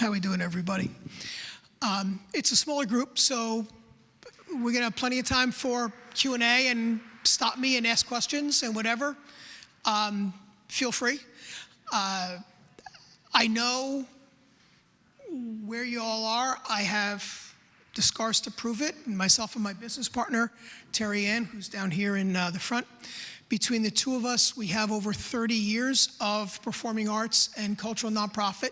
How we doing, everybody? It's a smaller group, so we're gonna have plenty of time for Q&A and stop me and ask questions and whatever. Feel free. I know where you all are. I have the scars to prove it, and myself and my business partner, Terry Ann, who's down here in the front. Between the two of us, we have over 30 years of performing arts and cultural nonprofit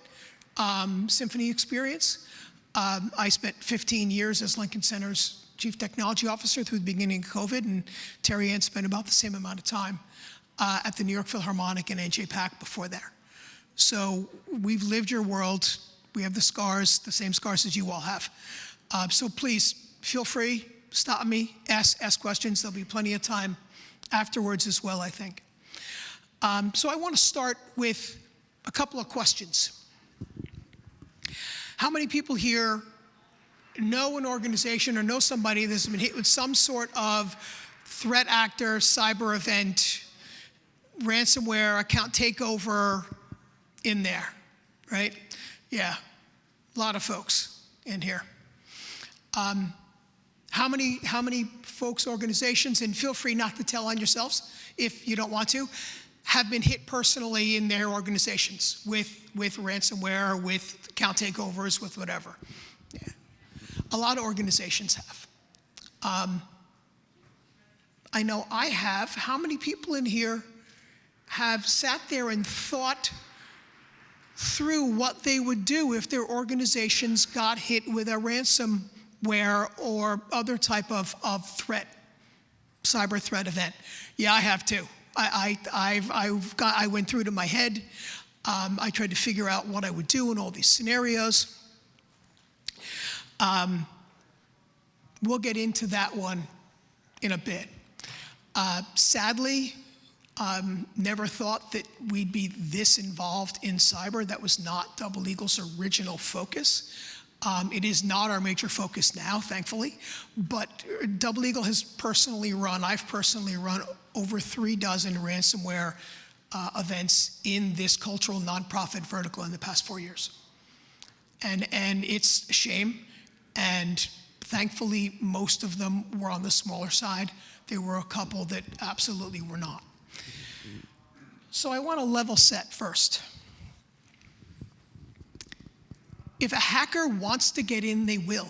symphony experience. I spent 15 years as Lincoln Center's Chief Technology Officer through the beginning of COVID, and Terry Ann spent about the same amount of time at the New York Philharmonic and NJPAC before there. So we've lived your world. We have the scars, the same scars as you all have. So please, feel free, stop me, ask questions. There'll be plenty of time afterwards as well, I think. So I want to start with a couple of questions. How many people here know an organization or know somebody that's been hit with some sort of threat actor, cyber event, ransomware, account takeover in there, right? Yeah, a lot of folks in here. How many folks, organizations, and feel free not to tell on yourselves if you don't want to, have been hit personally in their organizations with ransomware, with account takeovers, with whatever? Yeah. A lot of organizations have. I know I have. How many people in here have sat there and thought through what they would do if their organizations got hit with a ransomware or other type of threat, cyber threat event? Yeah, I have too. I went through it in my head. I tried to figure out what I would do in all these scenarios. We'll get into that one in a bit. Sadly, never thought that we'd be this involved in cyber. That was not Double Eagle's original focus. It is not our major focus now, thankfully, but Double Eagle has personally run, I've personally run over 36 ransomware events in this cultural nonprofit vertical in the past 4 years. And it's a shame, and thankfully most of them were on the smaller side. There were a couple that absolutely were not. So I want to level set first. If a hacker wants to get in, they will.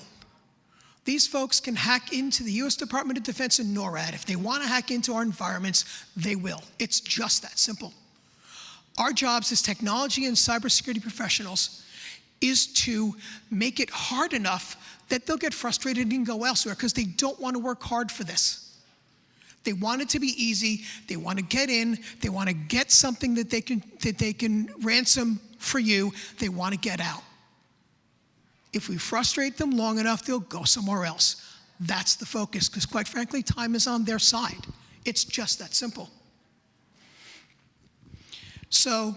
These folks can hack into the US Department of Defense and NORAD. If they want to hack into our environments, they will. It's just that simple. Our jobs as technology and cybersecurity professionals is to make it hard enough that they'll get frustrated and go elsewhere because they don't want to work hard for this. They want it to be easy. They want to get in. They want to get something that they can ransom for you. They want to get out. If we frustrate them long enough, they'll go somewhere else. That's the focus, because quite frankly, time is on their side. It's just that simple. So,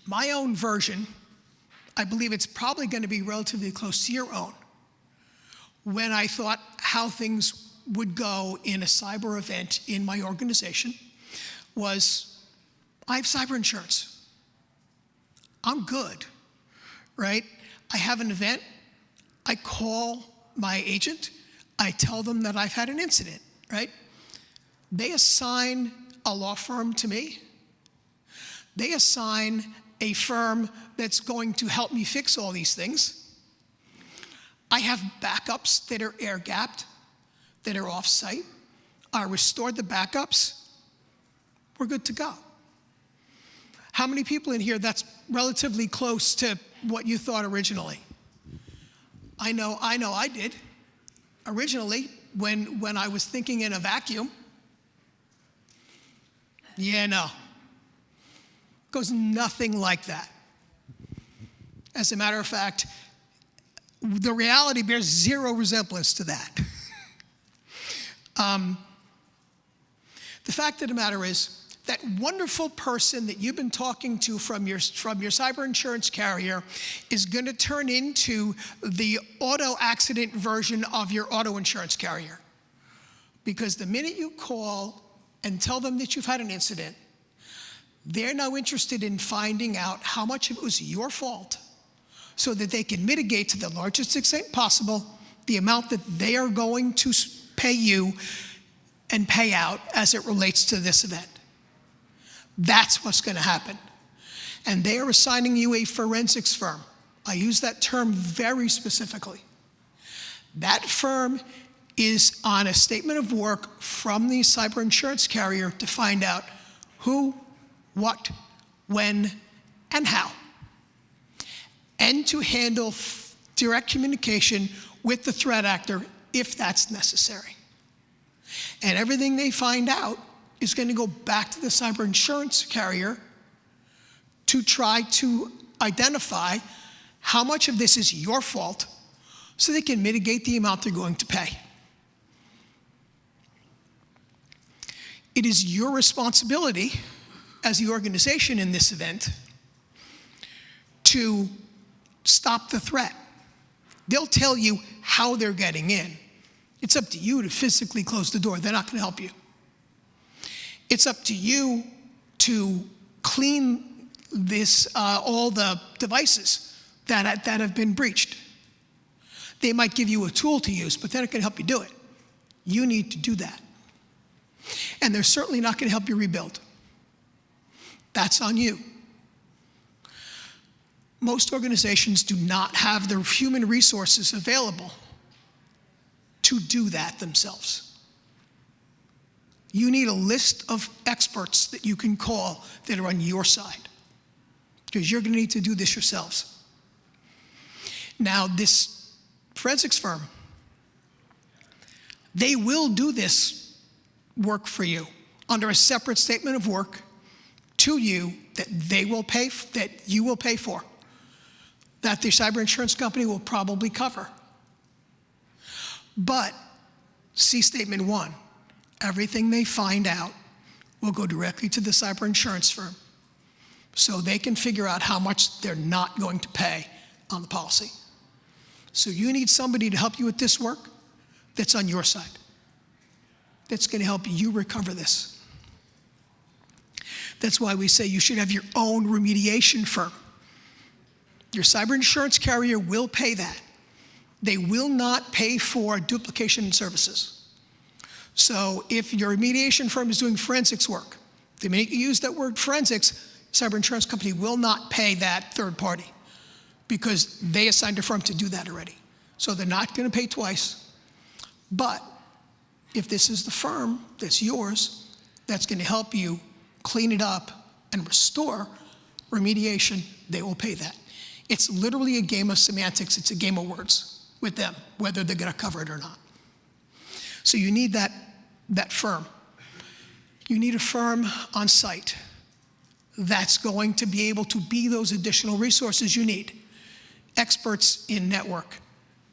my own version, I believe it's probably going to be relatively close to your own. When I thought how things would go in a cyber event in my organization was, I have cyber insurance. I'm good, right? I have an event, I call my agent, I tell them that I've had an incident, right? They assign a law firm to me. They assign a firm that's going to help me fix all these things. I have backups that are air-gapped, that are off-site. I restored the backups. We're good to go. How many people in here that's relatively close to what you thought originally? I know I did. Originally, when I was thinking in a vacuum, yeah, no. Goes nothing like that. As a matter of fact, the reality bears zero resemblance to that. The fact of the matter is, that wonderful person that you've been talking to from your cyber insurance carrier is going to turn into the auto accident version of your auto insurance carrier. Because the minute you call and tell them that you've had an incident, they're now interested in finding out how much of it was your fault so that they can mitigate to the largest extent possible the amount that they are going to pay you and pay out as it relates to this event. That's what's going to happen. And they are assigning you a forensics firm. I use that term very specifically. That firm is on a statement of work from the cyber insurance carrier to find out who, what, when, and how, and to handle direct communication with the threat actor if that's necessary. And everything they find out is going to go back to the cyber insurance carrier to try to identify how much of this is your fault so they can mitigate the amount they're going to pay. It is your responsibility as the organization in this event to stop the threat. They'll tell you how they're getting in. It's up to you to physically close the door. They're not going to help you. It's up to you to clean this, all the devices that have been breached. They might give you a tool to use, but they're not going to help you do it. You need to do that. And they're certainly not going to help you rebuild. That's on you. Most organizations do not have the human resources available to do that themselves. You need a list of experts that you can call that are on your side, because you're going to need to do this yourselves. Now, this forensics firm, they will do this work for you under a separate statement of work to you that they will pay, that you will pay for, that the cyber insurance company will probably cover. But see statement 1, everything they find out will go directly to the cyber insurance firm so they can figure out how much they're not going to pay on the policy. So you need somebody to help you with this work that's on your side, that's going to help you recover this. That's why we say you should have your own remediation firm. Your cyber insurance carrier will pay that. They will not pay for duplication services. So if your remediation firm is doing forensics work, the minute you use that word forensics, cyber insurance company will not pay that third party because they assigned a firm to do that already. So they're not going to pay twice. But if this is the firm that's yours, that's going to help you clean it up and restore remediation, they will pay that. It's literally a game of semantics. It's a game of words with them, whether they're going to cover it or not. So you need that firm. You need a firm on site that's going to be able to be those additional resources you need. Experts in network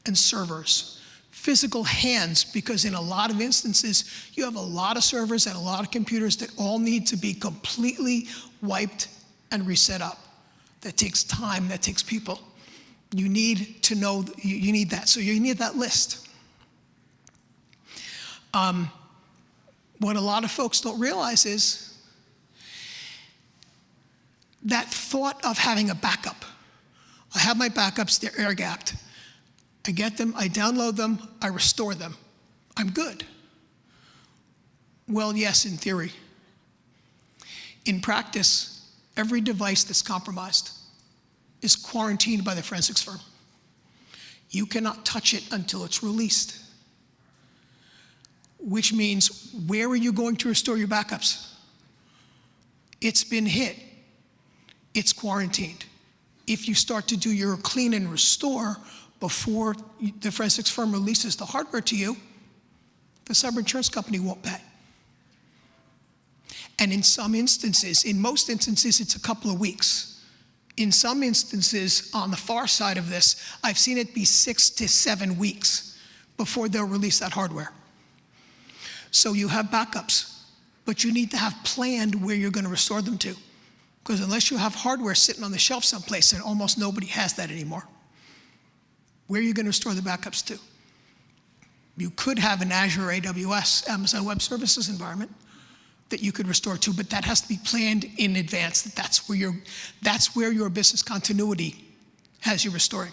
and servers, physical hands, because in a lot of instances, you have a lot of servers and a lot of computers that all need to be completely wiped and reset up. That takes time, that takes people. You need to know, you need that. So you need that list. What a lot of folks don't realize is that thought of having a backup. I have my backups, they're air-gapped. I get them, I download them, I restore them. I'm good. Well, yes, in theory. In practice, every device that's compromised is quarantined by the forensics firm. You cannot touch it until it's released. Which means, where are you going to restore your backups? It's been hit. It's quarantined. If you start to do your clean and restore before the forensics firm releases the hardware to you, the cyber insurance company won't pay. And in some instances, in most instances, it's a couple of weeks. In some instances, on the far side of this, I've seen it be 6 to 7 weeks before they'll release that hardware. So you have backups, but you need to have planned where you're going to restore them to. Because unless you have hardware sitting on the shelf someplace, and almost nobody has that anymore, where are you going to restore the backups to? You could have an Azure AWS, Amazon Web Services environment that you could restore to, but that has to be planned in advance. That's where your business continuity has you restoring.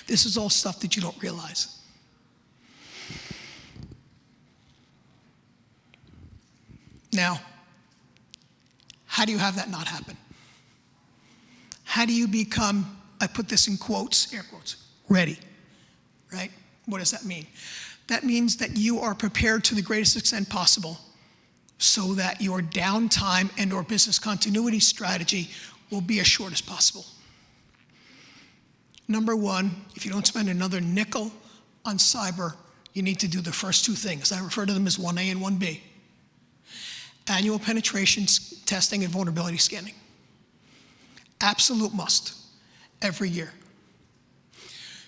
This is all stuff that you don't realize. Now, how do you have that not happen? How do you become, I put this in quotes, air quotes, ready, right? What does that mean? That means that you are prepared to the greatest extent possible so that your downtime and or business continuity strategy will be as short as possible. Number one, if you don't spend another nickel on cyber, you need to do the first two things. I refer to them as 1A and 1B. Annual penetration testing and vulnerability scanning. Absolute must, every year.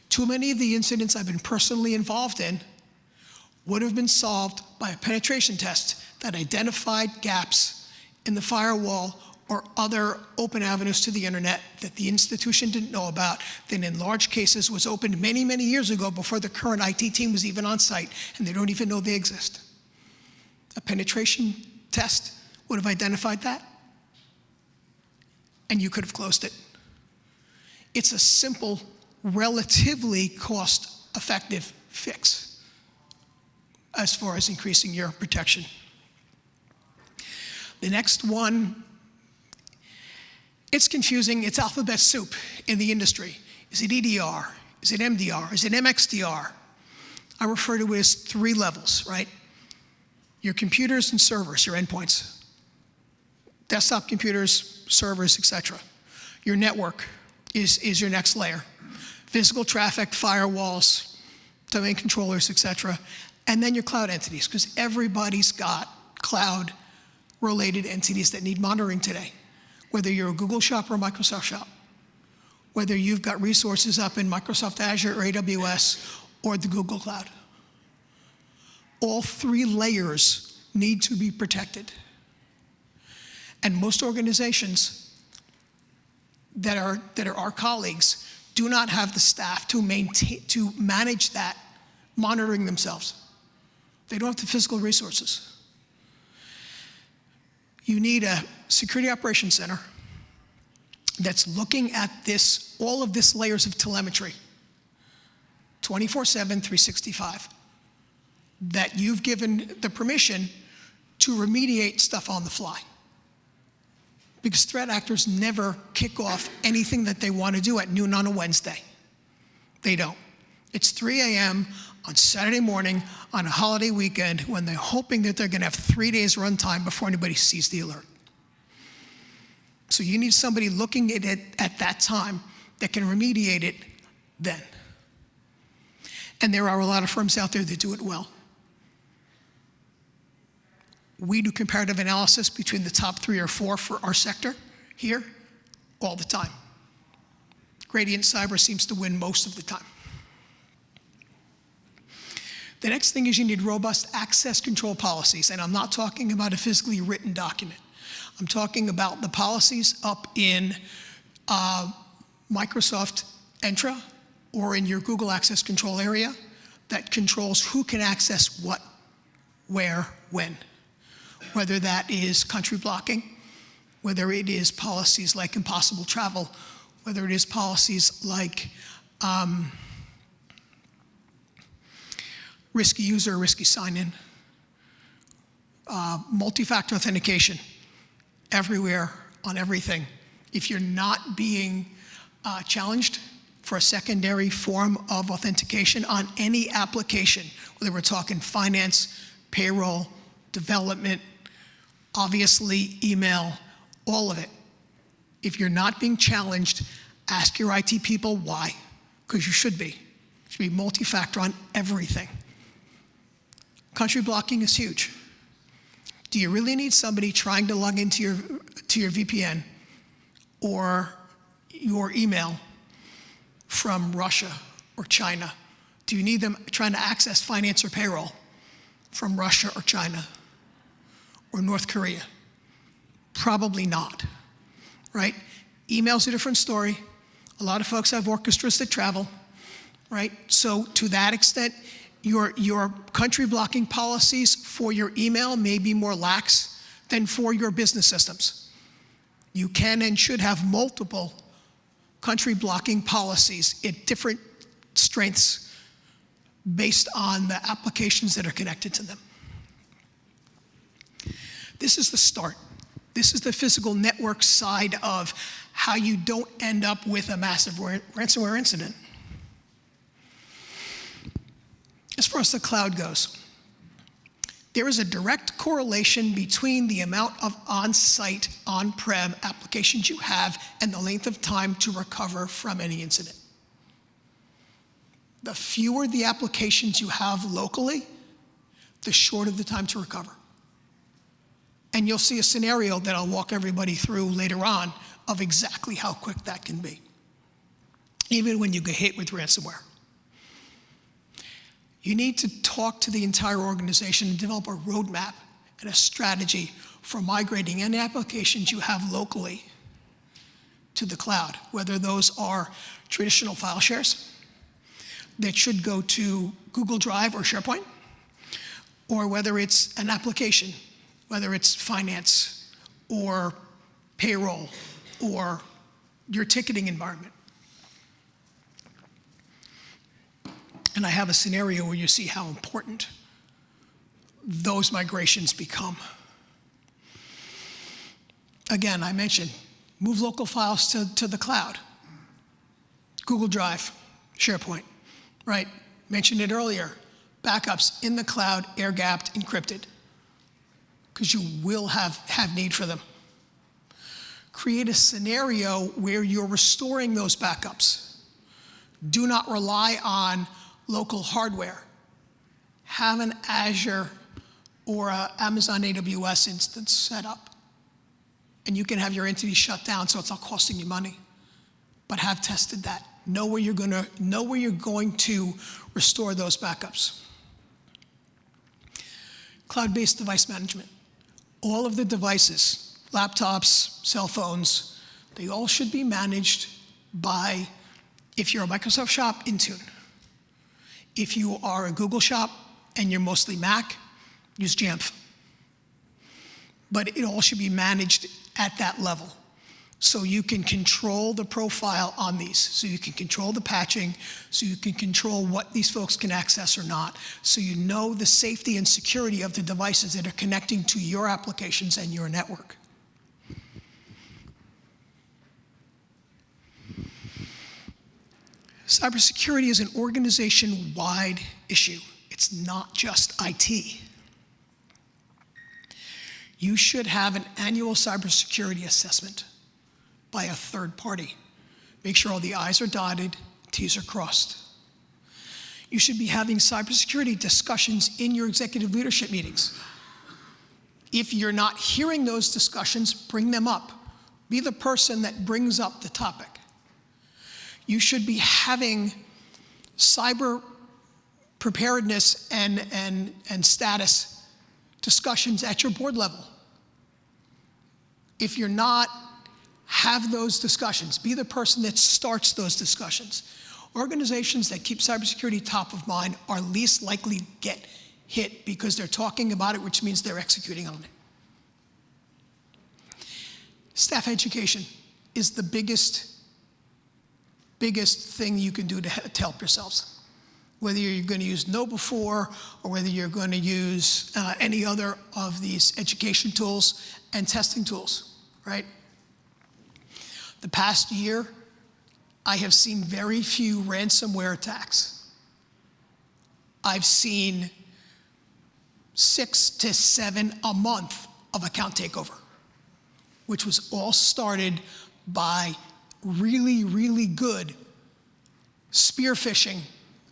Too many of the incidents I've been personally involved in would have been solved by a penetration test that identified gaps in the firewall or other open avenues to the internet that the institution didn't know about, that in large cases was opened many, many years ago before the current IT team was even on site, and they don't even know they exist. A penetration test would have identified that, and you could have closed it. It's a simple, relatively cost-effective fix as far as increasing your protection. The next one, it's confusing. It's alphabet soup in the industry. Is it EDR? Is it MDR? Is it MXDR? I refer to it as 3 levels, right? Your computers and servers, your endpoints, desktop computers, servers, etc. Your network is your next layer. Physical traffic, firewalls, domain controllers, etc. And then your cloud entities, because everybody's got cloud-related entities that need monitoring today, whether you're a Google shop or a Microsoft shop, whether you've got resources up in Microsoft Azure or AWS or the Google Cloud. All 3 layers need to be protected. And most organizations that are our colleagues do not have the staff to manage that monitoring themselves. They don't have the physical resources. You need a security operations center that's looking at this, all of this layers of telemetry, 24/7, 365, that you've given the permission to remediate stuff on the fly. Because threat actors never kick off anything that they want to do at noon on a Wednesday. They don't. It's 3 a.m. on Saturday morning on a holiday weekend when they're hoping that they're going to have 3 days runtime before anybody sees the alert. So you need somebody looking at it at that time that can remediate it then. And there are a lot of firms out there that do it well. We do comparative analysis between the top 3 or 4 for our sector here all the time. Gradient Cyber seems to win most of the time. The next thing is you need robust access control policies, and I'm not talking about a physically written document. I'm talking about the policies up in Microsoft Entra or in your Google Access Control area that controls who can access what, where, when. Whether that is country blocking, whether it is policies like impossible travel, whether it is policies like risky user, risky sign-in, multi-factor authentication, everywhere, on everything. If you're not being challenged for a secondary form of authentication on any application, whether we're talking finance, payroll, development, obviously email, all of it. If you're not being challenged, ask your IT people why, because you should be. It should be multi-factor on everything. Country blocking is huge. Do you really need somebody trying to log into your VPN or your email from Russia or China? Do you need them trying to access finance or payroll from Russia or China or North Korea? Probably not, right? Email's a different story. A lot of folks have orchestras that travel, right? So to that extent, your country blocking policies for your email may be more lax than for your business systems. You can and should have multiple country blocking policies at different strengths based on the applications that are connected to them. This is the start. This is the physical network side of how you don't end up with a massive ransomware incident. As far as the cloud goes, there is a direct correlation between the amount of on-site, on-prem applications you have and the length of time to recover from any incident. The fewer the applications you have locally, the shorter the time to recover. And you'll see a scenario that I'll walk everybody through later on of exactly how quick that can be, even when you get hit with ransomware. You need to talk to the entire organization and develop a roadmap and a strategy for migrating any applications you have locally to the cloud, whether those are traditional file shares that should go to Google Drive or SharePoint, or whether it's an application, whether it's finance or payroll or your ticketing environment. And I have a scenario where you see how important those migrations become. Again, I mentioned move local files to the cloud. Google Drive, SharePoint, right? Mentioned it earlier. Backups in the cloud, air-gapped, encrypted, because you will have need for them. Create a scenario where you're restoring those backups. Do not rely on local hardware. Have an Azure or a Amazon AWS instance set up. And you can have your entity shut down so it's not costing you money. But have tested that. Know where you're going to restore those backups. Cloud-based device management. All of the devices, laptops, cell phones, they all should be managed by, if you're a Microsoft shop, Intune. If you are a Google shop and you're mostly Mac, use Jamf. But it all should be managed at that level. So you can control the profile on these. So you can control the patching. So you can control what these folks can access or not. So you know the safety and security of the devices that are connecting to your applications and your network. Cybersecurity is an organization-wide issue. It's not just IT. You should have an annual cybersecurity assessment by a third party. Make sure all the I's are dotted, T's are crossed. You should be having cybersecurity discussions in your executive leadership meetings. If you're not hearing those discussions, bring them up. Be the person that brings up the topic. You should be having cyber preparedness and status discussions at your board level. If you're not, have those discussions. Be the person that starts those discussions. Organizations that keep cybersecurity top of mind are least likely to get hit because they're talking about it, which means they're executing on it. Staff education is the biggest thing you can do to help yourselves. Whether you're going to use KnowBe4 or whether you're going to use any other of these education tools and testing tools, right? The past year, I have seen very few ransomware attacks. I've seen 6 to 7 a month of account takeover, which was all started by really, really good spear phishing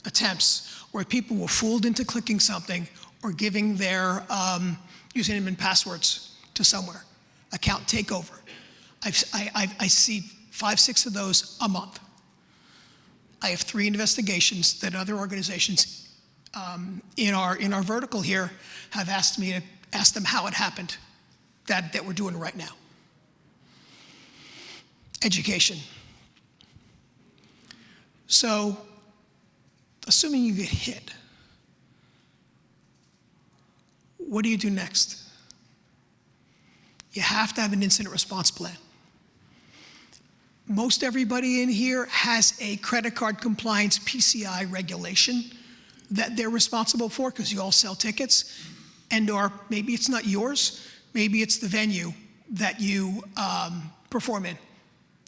attempts where people were fooled into clicking something or giving their username and passwords to somewhere. Account takeover. I see 5, 6 of those a month. I have 3 investigations that other organizations in our vertical here have asked me to ask them how it happened that we're doing right now. Education. So, assuming you get hit, what do you do next? You have to have an incident response plan. most everybody in here has a credit card compliance PCI regulation that they're responsible for because you all sell tickets, or maybe it's not yours, maybe it's the venue that you perform in,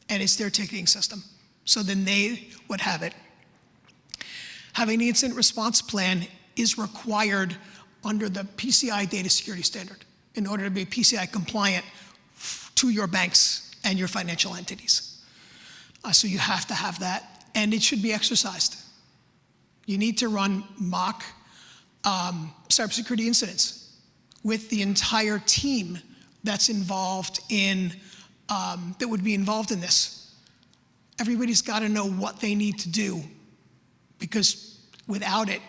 and it's their ticketing system. So then they would have it. Having the incident response plan is required under the PCI data security standard in order to be PCI compliant to your banks and your financial entities. So you have to have that, and it should be exercised. You need to run mock cybersecurity incidents with the entire team that's involved in, that would be involved in this. Everybody's got to know what they need to do, because without it,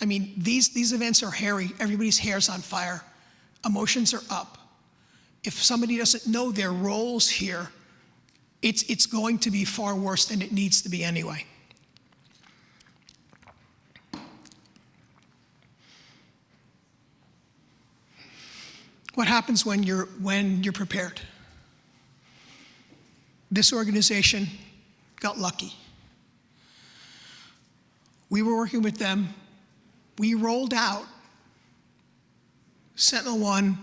I mean, these events are hairy. Everybody's hair's on fire. Emotions are up. If somebody doesn't know their roles here, it's going to be far worse than it needs to be anyway. What happens when you're prepared? This organization got lucky. We were working with them. We rolled out SentinelOne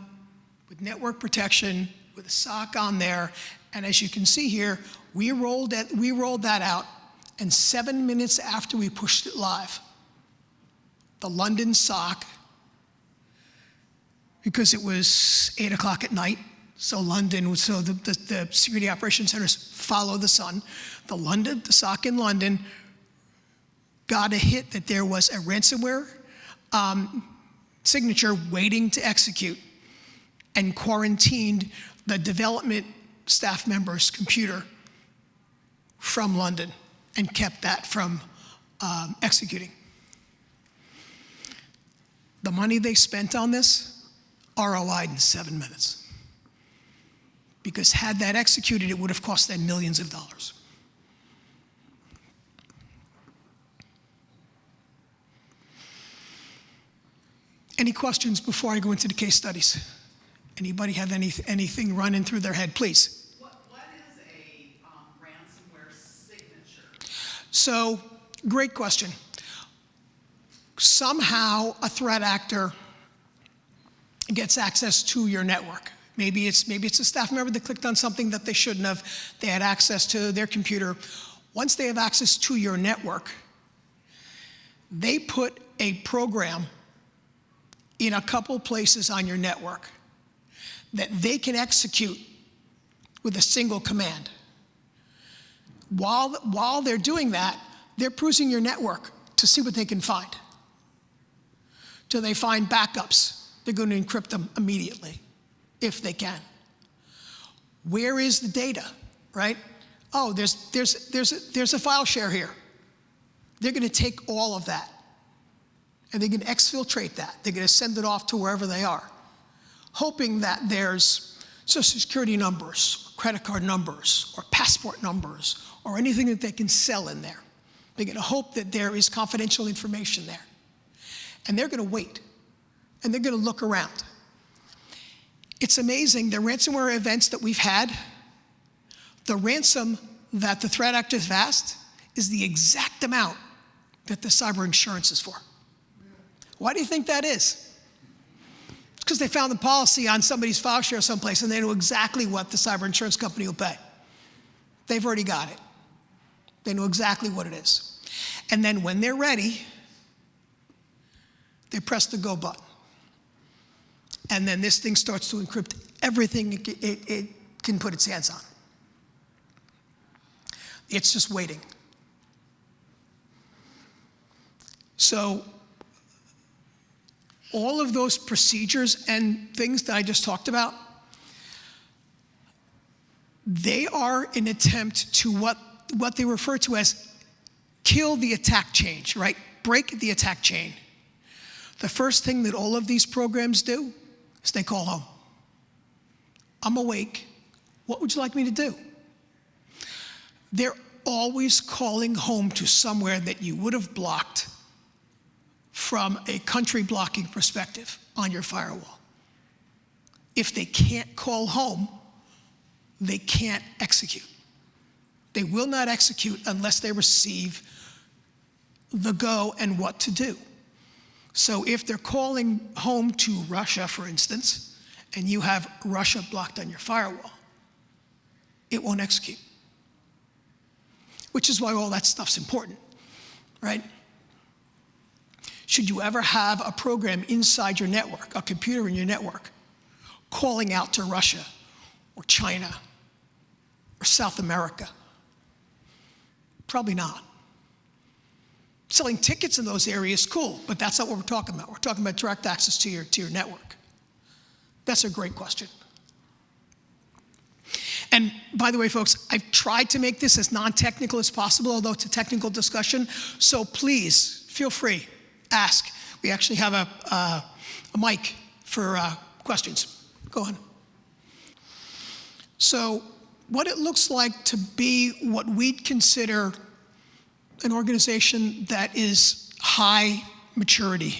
with network protection, with a SOC on there, and as you can see here, we rolled that out, and 7 minutes after we pushed it live, the London SOC, because it was 8 o'clock at night, so the security operations centers follow the sun. The SOC in London got a hit that there was a ransomware signature waiting to execute, and quarantined the development staff member's computer from London and kept that from executing. The money they spent on this, ROI'd in 7 minutes. Because had that executed, it would have cost them millions of dollars. Any questions before I go into the case studies? Anybody have anything running through their head, please? What is a ransomware signature? So, great question. Somehow a threat actor gets access to your network. Maybe it's a staff member that clicked on something that they shouldn't have. They had access to their computer. Once they have access to your network, they put a program in a couple places on your network that they can execute with a single command. While they're doing that, they're perusing your network to see what they can find. Till they find backups, they're going to encrypt them immediately, if they can. Where is the data, right? Oh, there's a file share here. They're going to take all of that, and they're going to exfiltrate that. They're going to send it off to wherever they are, hoping that there's social security numbers, credit card numbers, or passport numbers, or anything that they can sell in there. They're going to hope that there is confidential information there. And they're going to wait, and they're going to look around. It's amazing, the ransomware events that we've had, the ransom that the threat actor has asked is the exact amount that the cyber insurance is for. Why do you think that is? It's because they found the policy on somebody's file share someplace, and they know exactly what the cyber insurance company will pay. They've already got it. They know exactly what it is. And then when they're ready, they press the go button. And then this thing starts to encrypt everything it can put its hands on. It's just waiting. So all of those procedures and things that I just talked about, they are an attempt to what they refer to as kill the attack chain, right? Break the attack chain. The first thing that all of these programs do is they call home. I'm awake. What would you like me to do? They're always calling home to somewhere that you would have blocked from a country blocking perspective on your firewall. If they can't call home, they can't execute. They will not execute unless they receive the go and what to do. So if they're calling home to Russia, for instance, and you have Russia blocked on your firewall, it won't execute. Which is why all that stuff's important, right? Should you ever have a program inside your network, a computer in your network, calling out to Russia or China or South America? Probably not. Selling tickets in those areas, cool, but that's not what we're talking about. We're talking about direct access to your network. That's a great question. And by the way, folks, I've tried to make this as non-technical as possible, although it's a technical discussion, so please, feel free, ask. We actually have a mic for questions. Go ahead. So what it looks like to be what we'd consider an organization that is high maturity.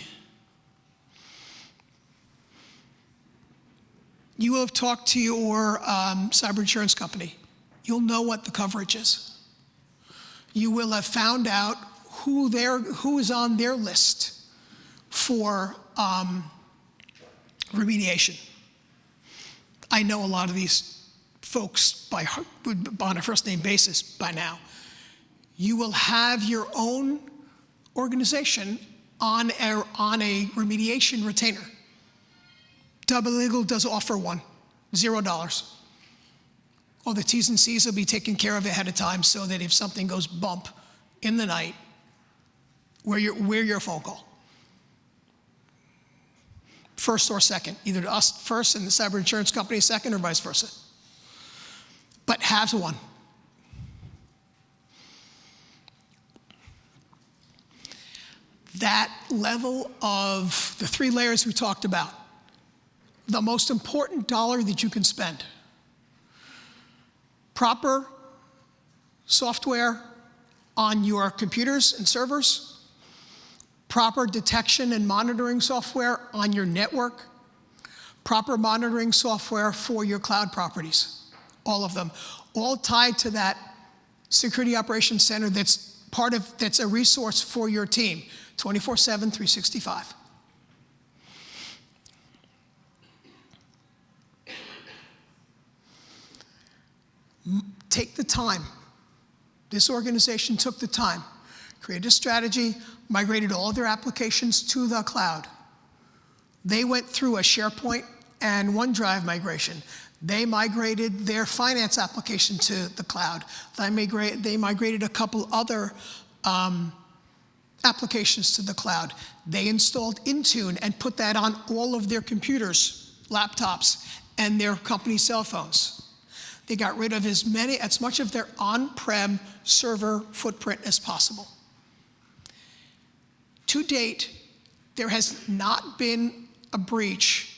You will have talked to your cyber insurance company. You'll know what the coverage is. You will have found out who is on their list for remediation. I know a lot of these folks on a first name basis by now. You will have your own organization on a remediation retainer. Double Eagle does offer one, $0. All the T's and C's will be taken care of ahead of time so that if something goes bump in the night, we're your phone call. First or second, either to us first and the cyber insurance company second or vice versa. But have one. That level of the 3 layers we talked about, the most important dollar that you can spend. Proper software on your computers and servers, proper detection and monitoring software on your network, proper monitoring software for your cloud properties, all of them, all tied to that security operations center that's a resource for your team, 24/7, 365. Take the time. This organization took the time, created a strategy, migrated all of their applications to the cloud. They went through a SharePoint and OneDrive migration. They migrated their finance application to the cloud. They migrated a couple other applications to the cloud. They installed Intune and put that on all of their computers, laptops, and their company cell phones. They got rid of as much of their on-prem server footprint as possible. To date, there has not been a breach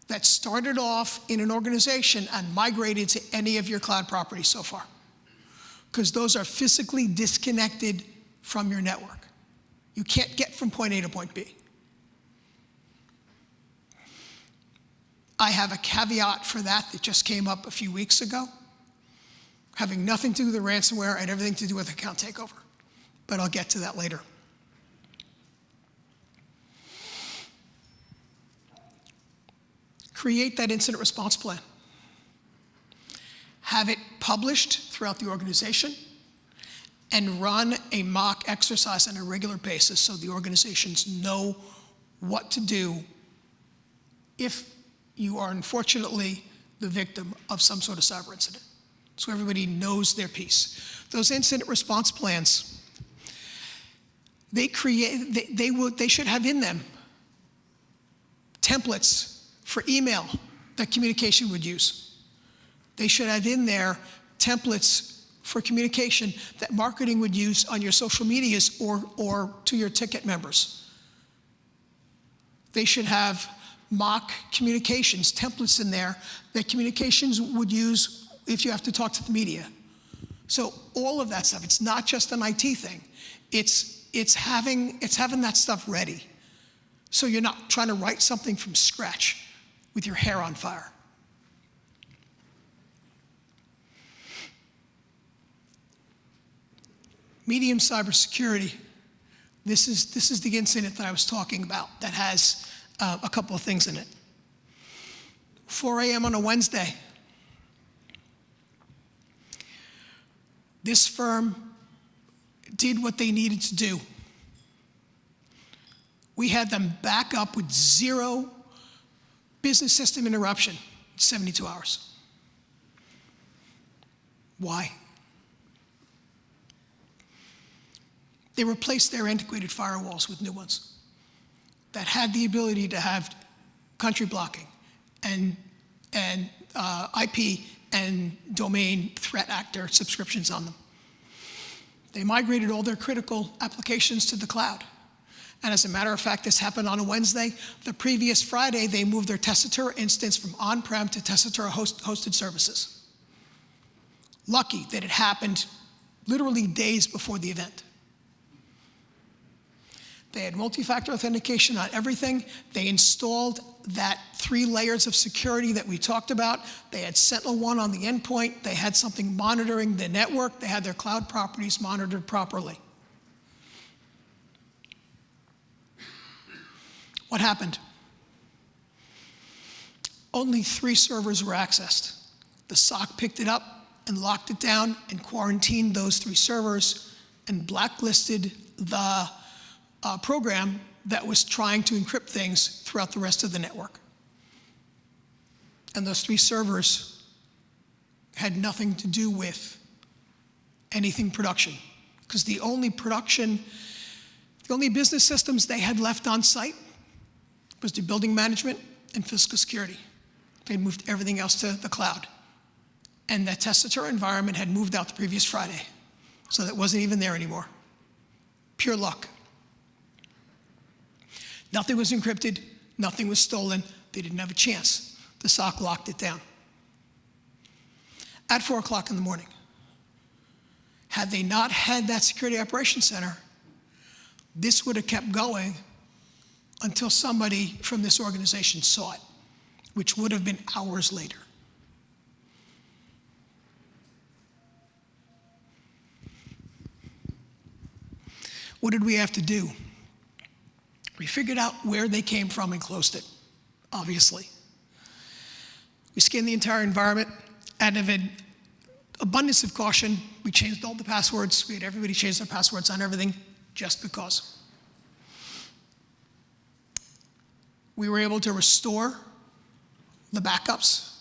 that started off in an organization and migrated to any of your cloud properties so far, because those are physically disconnected from your network. You can't get from point A to point B. I have a caveat for that just came up a few weeks ago, having nothing to do with the ransomware and everything to do with account takeover, but I'll get to that later. Create that incident response plan. Have it published throughout the organization and run a mock exercise on a regular basis so the organizations know what to do if you are unfortunately the victim of some sort of cyber incident. So everybody knows their piece. Those incident response plans, they should have in them templates for email that communication would use. They should have in there templates for communication that marketing would use on your social medias or to your ticket members. They should have mock communications templates in there that communications would use if you have to talk to the media. So all of that stuff, it's not just an IT thing. It's having that stuff ready. So you're not trying to write something from scratch with your hair on fire. Medium cybersecurity. This is the incident that I was talking about that has a couple of things in it. 4 a.m. on a Wednesday. This firm did what they needed to do. We had them back up with 0 business system interruption in 72 hours. Why? They replaced their antiquated firewalls with new ones that had the ability to have country blocking and IP and domain threat actor subscriptions on them. They migrated all their critical applications to the cloud. And as a matter of fact, this happened on a Wednesday. The previous Friday, they moved their Tessitura instance from on-prem to Tessitura hosted services. Lucky that it happened literally days before the event. They had multi-factor authentication on everything. They installed that 3 layers of security that we talked about. They had SentinelOne on the endpoint. They had something monitoring the network. They had their cloud properties monitored properly. What happened? Only 3 servers were accessed. The SOC picked it up and locked it down and quarantined those 3 servers and blacklisted the program that was trying to encrypt things throughout the rest of the network. And those 3 servers had nothing to do with anything production, because the only business systems they had left on site was the building management and physical security. They moved everything else to the cloud. And that Tessitura environment had moved out the previous Friday, so that wasn't even there anymore. Pure luck. Nothing was encrypted, nothing was stolen. They didn't have a chance. The SOC locked it down. At 4 o'clock in the morning, had they not had that security operations center, this would have kept going until somebody from this organization saw it, which would have been hours later. What did we have to do? We figured out where they came from and closed it, obviously. We scanned the entire environment. Out of an abundance of caution, we changed all the passwords. We had everybody change their passwords on everything, just because. We were able to restore the backups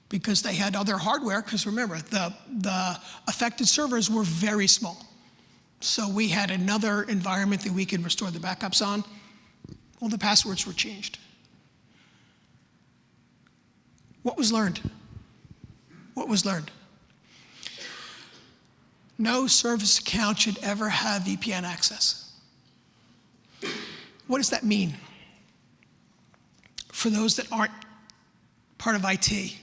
because they had other hardware, because remember, the affected servers were very small. So we had another environment that we could restore the backups on. All the passwords were changed. What was learned? What was learned? No service account should ever have VPN access. What does that mean? For those that aren't part of IT,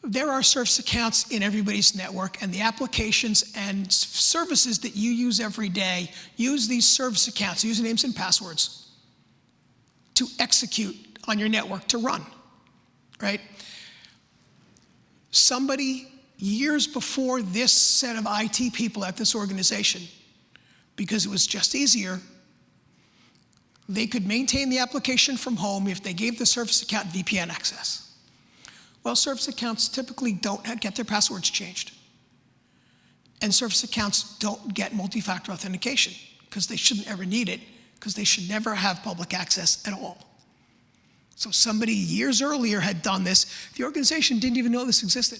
there are service accounts in everybody's network, and the applications and services that you use every day use these service accounts, usernames and passwords, to execute on your network, to run, right? Somebody, years before this set of IT people at this organization, because it was just easier, they could maintain the application from home if they gave the service account VPN access. Well, service accounts typically don't get their passwords changed. And service accounts don't get multi-factor authentication because they shouldn't ever need it, because they should never have public access at all. So somebody years earlier had done this. The organization didn't even know this existed.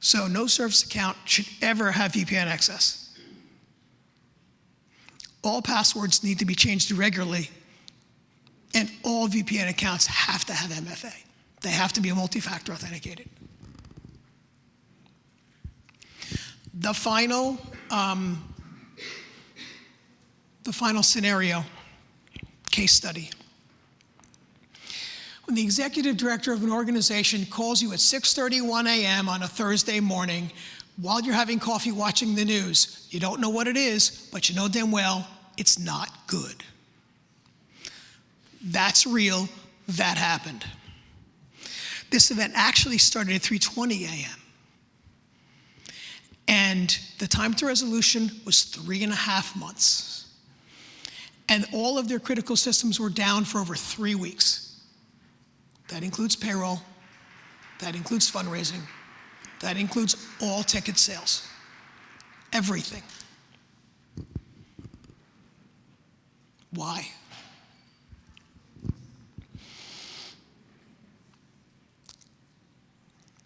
So no service account should ever have VPN access. All passwords need to be changed regularly, and all VPN accounts have to have MFA. They have to be multi-factor authenticated. The final scenario, case study. When the executive director of an organization calls you at 6:31 a.m. on a Thursday morning while you're having coffee watching the news, you don't know what it is, but you know damn well it's not good. That's real, that happened. This event actually started at 3:20 a.m. And the time to resolution was 3.5 months. And all of their critical systems were down for over 3 weeks. That includes payroll, that includes fundraising, that includes all ticket sales, everything. Why?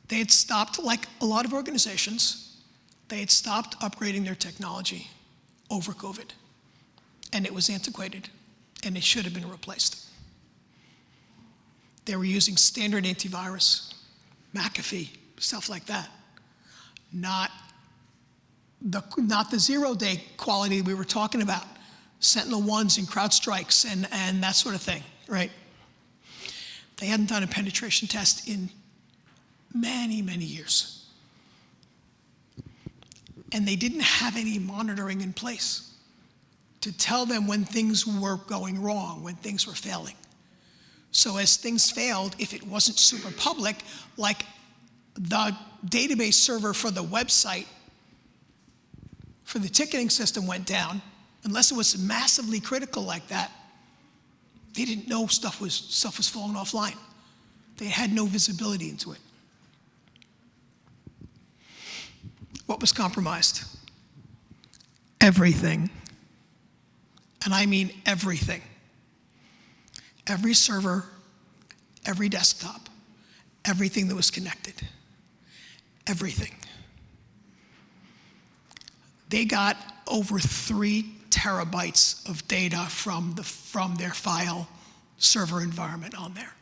They had stopped, like a lot of organizations, they had stopped upgrading their technology over COVID. And it was antiquated, and it should have been replaced. They were using standard antivirus, McAfee, stuff like that. Not the zero-day quality we were talking about, Sentinel-1s and CrowdStrikes and that sort of thing, right? They hadn't done a penetration test in many, many years. And they didn't have any monitoring in place to tell them when things were going wrong, when things were failing. So as things failed, if it wasn't super public, like the database server for the website for the ticketing system went down, unless it was massively critical like that, they didn't know stuff was falling offline. They had no visibility into it. What was compromised? Everything. And I mean everything. Every server, every desktop, everything that was connected. Everything. They got over 3 terabytes of data from their file server environment on there.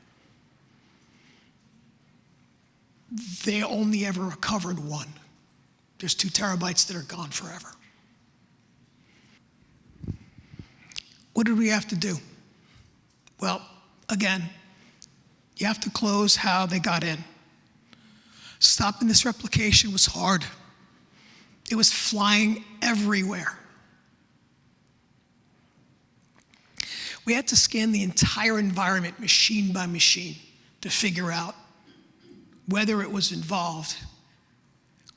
They only ever recovered 1. There's 2 terabytes that are gone forever. What did we have to do? Well, again, you have to close how they got in. Stopping this replication was hard. It was flying everywhere. We had to scan the entire environment machine by machine to figure out whether it was involved.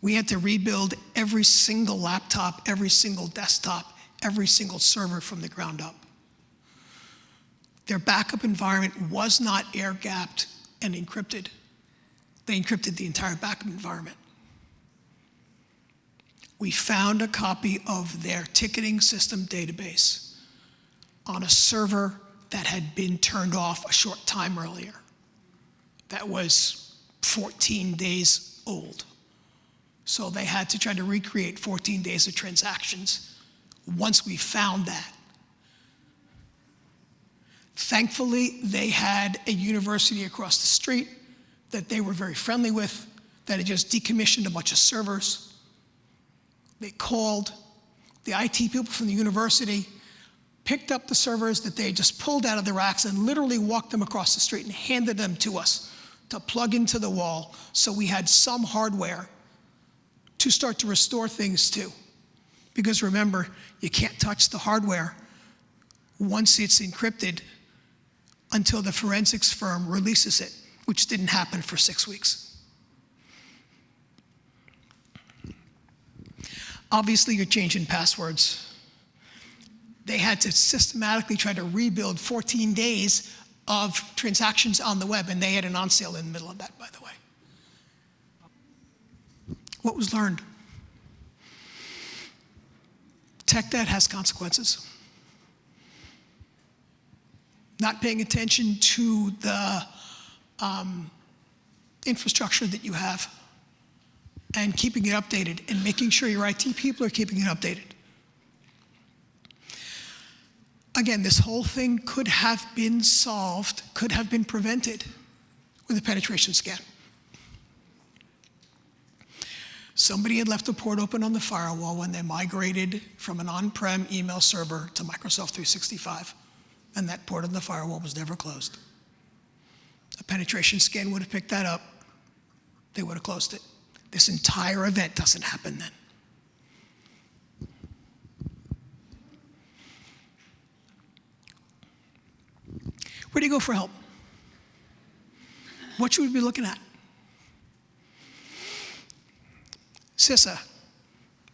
We had to rebuild every single laptop, every single desktop, every single server from the ground up. Their backup environment was not air-gapped and encrypted. They encrypted the entire backup environment. We found a copy of their ticketing system database on a server that had been turned off a short time earlier. That was 14 days old. So they had to try to recreate 14 days of transactions once we found that. Thankfully, they had a university across the street that they were very friendly with that had just decommissioned a bunch of servers. They called the IT people from the university, picked up the servers that they just pulled out of the racks and literally walked them across the street and handed them to us to plug into the wall so we had some hardware to start to restore things to. Because remember, you can't touch the hardware once it's encrypted until the forensics firm releases it, which didn't happen for 6 weeks. Obviously, you're changing passwords. They had to systematically try to rebuild 14 days of transactions on the web, and they had an on sale in the middle of that, by the way. What was learned? Tech debt has consequences. Not paying attention to the infrastructure that you have and keeping it updated and making sure your IT people are keeping it updated. Again, this whole thing could have been solved, could have been prevented with a penetration scan. Somebody had left a port open on the firewall when they migrated from an on-prem email server to Microsoft 365, and that port on the firewall was never closed. A penetration scan would have picked that up. They would have closed it. This entire event doesn't happen then. Where do you go for help? What should we be looking at? CISA,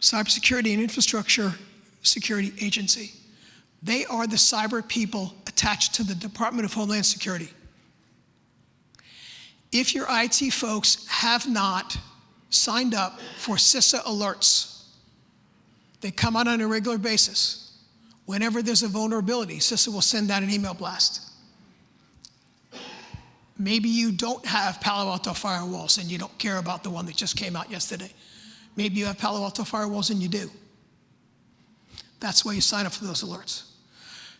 Cybersecurity and Infrastructure Security Agency. They are the cyber people attached to the Department of Homeland Security. If your IT folks have not signed up for CISA alerts, they come out on a regular basis. Whenever there's a vulnerability, CISA will send out an email blast. Maybe you don't have Palo Alto firewalls and you don't care about the one that just came out yesterday. Maybe you have Palo Alto firewalls and you do. That's why you sign up for those alerts.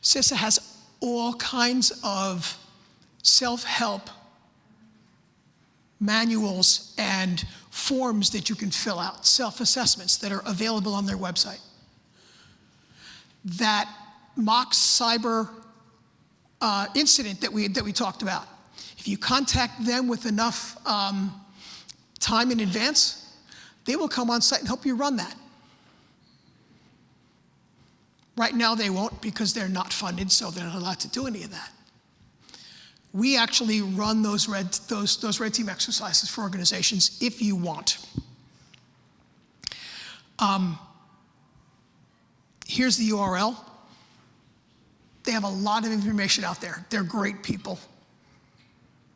CISA has all kinds of self-help manuals and forms that you can fill out, self-assessments that are available on their website that mocks cyber incident that we talked about. If you contact them with enough time in advance, they will come on site and help you run that. Right now they won't because they're not funded, so they're not allowed to do any of that. We actually run those red team exercises for organizations if you want. Here's the URL. They have a lot of information out there. They're great people.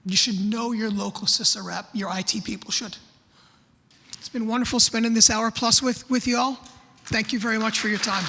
You should know your local CISA rep, your IT people should. It's been wonderful spending this hour plus with you all. Thank you very much for your time.